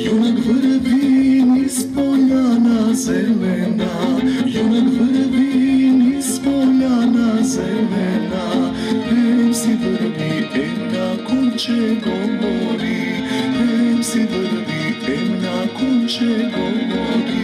Junak vrvi niz poljana zelena, junak vrvi niz poljana zelena. Em si vrvi, em na konče govori, em si vrvi, em na konče govori.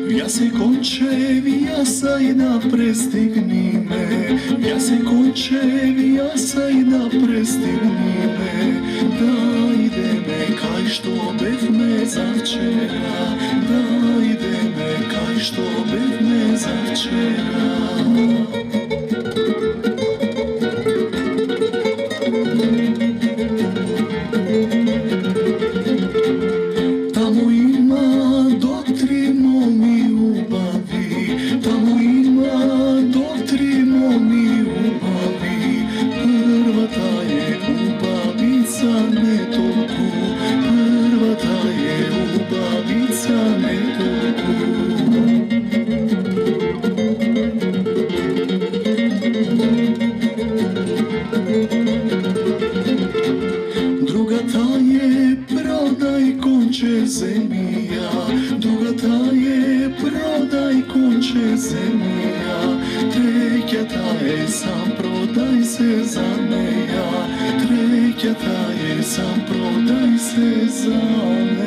Vjase končevi, jasaj da prestigni me, vjase končevi, jasaj da prestigni me. Dajde me kaj što bev me zavčera, dajde me kaj što bev me zavčera. Tamo ima doktrino mi ubavi, tamo ima doktrino mi ubavi. Prva ta je ubavica ne toku, prva ta je ubavica ne toku. Druga ta je prodaj konče zemlja, druga ta je prodaj konče zemlja. Treća ta je sam prodaj se za neja, treća ta je sam prodaj se za neja.